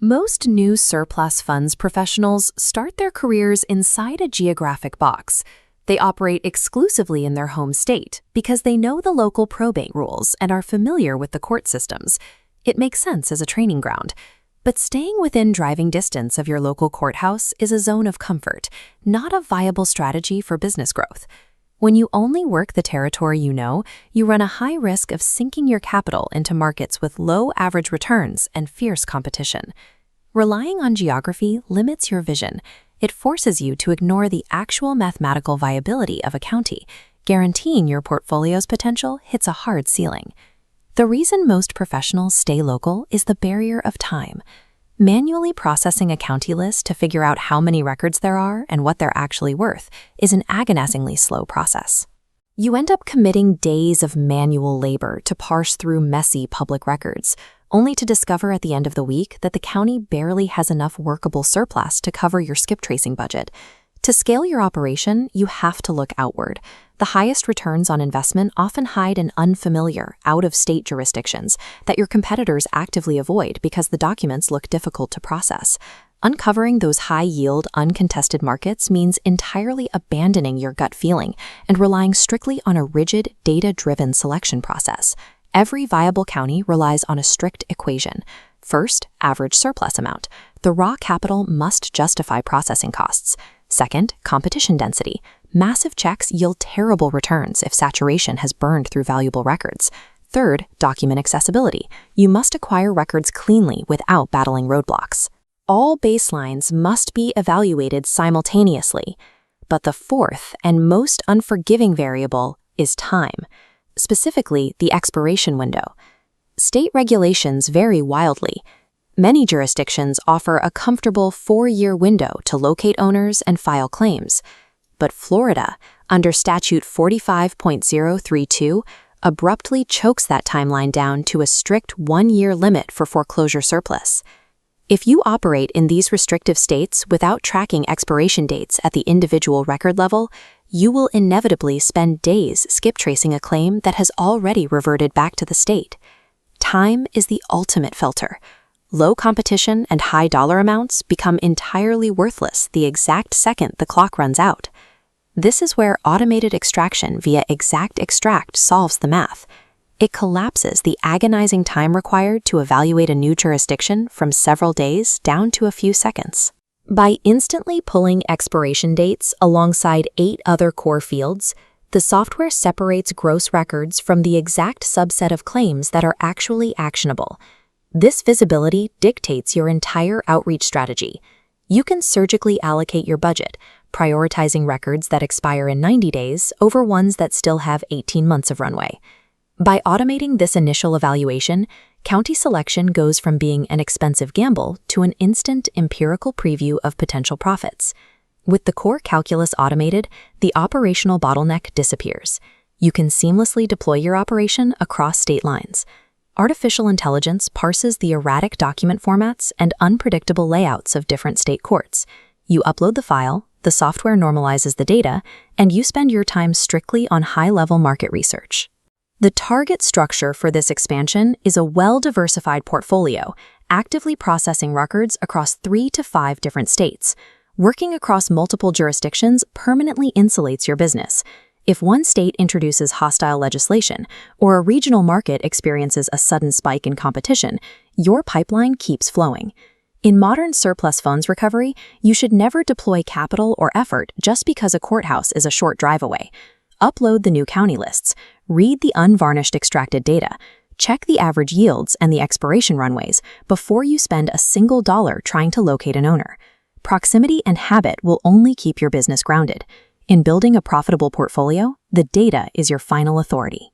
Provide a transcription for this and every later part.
Most new surplus funds professionals start their careers inside a geographic box. They operate exclusively in their home state because they know the local probate rules and are familiar with the court systems. It makes sense as a training ground. But staying within driving distance of your local courthouse is a zone of comfort, not a viable strategy for business growth. When you only work the territory you know, you run a high risk of sinking your capital into markets with low average returns and fierce competition. Relying on geography limits your vision. It forces you to ignore the actual mathematical viability of a county, guaranteeing your portfolio's potential hits a hard ceiling. The reason most professionals stay local is the barrier of time. Manually processing a county list to figure out how many records there are and what they're actually worth is an agonizingly slow process. You end up committing days of manual labor to parse through messy public records, only to discover at the end of the week that the county barely has enough workable surplus to cover your skip tracing budget. To scale your operation, you have to look outward. The highest returns on investment often hide in unfamiliar, out-of-state jurisdictions that your competitors actively avoid because the documents look difficult to process. Uncovering those high-yield, uncontested markets means entirely abandoning your gut feeling and relying strictly on a rigid, data-driven selection process. Every viable county relies on a strict equation. First, average surplus amount. The raw capital must justify processing costs. Second, competition density. Massive checks yield terrible returns if saturation has burned through valuable records. Third, document accessibility. You must acquire records cleanly without battling roadblocks. All baselines must be evaluated simultaneously. But the fourth and most unforgiving variable is time, specifically the expiration window. State regulations vary wildly. Many jurisdictions offer a comfortable 4-year window to locate owners and file claims. But Florida, under Statute 45.032, abruptly chokes that timeline down to a strict 1-year limit for foreclosure surplus. If you operate in these restrictive states without tracking expiration dates at the individual record level, you will inevitably spend days skip tracing a claim that has already reverted back to the state. Time is the ultimate filter. Low competition and high dollar amounts become entirely worthless the exact second the clock runs out. This is where automated extraction via Xtract solves the math. It collapses the agonizing time required to evaluate a new jurisdiction from several days down to a few seconds. By instantly pulling expiration dates alongside 8 other core fields, the software separates gross records from the exact subset of claims that are actually actionable. This visibility dictates your entire outreach strategy. You can surgically allocate your budget, prioritizing records that expire in 90 days over ones that still have 18 months of runway. By automating this initial evaluation, county selection goes from being an expensive gamble to an instant empirical preview of potential profits. With the core calculus automated, the operational bottleneck disappears. You can seamlessly deploy your operation across state lines. Artificial intelligence parses the erratic document formats and unpredictable layouts of different state courts. You upload the file, the software normalizes the data, and you spend your time strictly on high-level market research. The target structure for this expansion is a well-diversified portfolio, actively processing records across 3 to 5 different states. Working across multiple jurisdictions permanently insulates your business. If one state introduces hostile legislation or a regional market experiences a sudden spike in competition, your pipeline keeps flowing. In modern surplus funds recovery, you should never deploy capital or effort just because a courthouse is a short drive away. Upload the new county lists, read the unvarnished extracted data, check the average yields and the expiration runways before you spend a single dollar trying to locate an owner. Proximity and habit will only keep your business grounded. In building a profitable portfolio, the data is your final authority.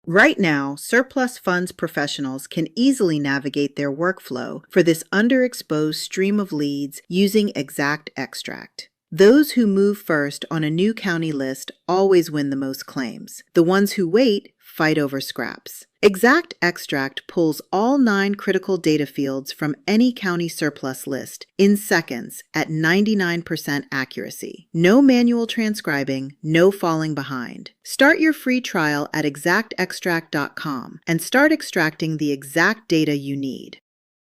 Right now, surplus funds professionals can easily navigate their workflow for this underexposed stream of leads using Xtract. Those who move first on a new county list always win the most claims. The ones who wait fight over scraps. Xtract pulls all 9 critical data fields from any county surplus list in seconds at 99% accuracy. No manual transcribing, no falling behind. Start your free trial at exactextract.com and start extracting the exact data you need.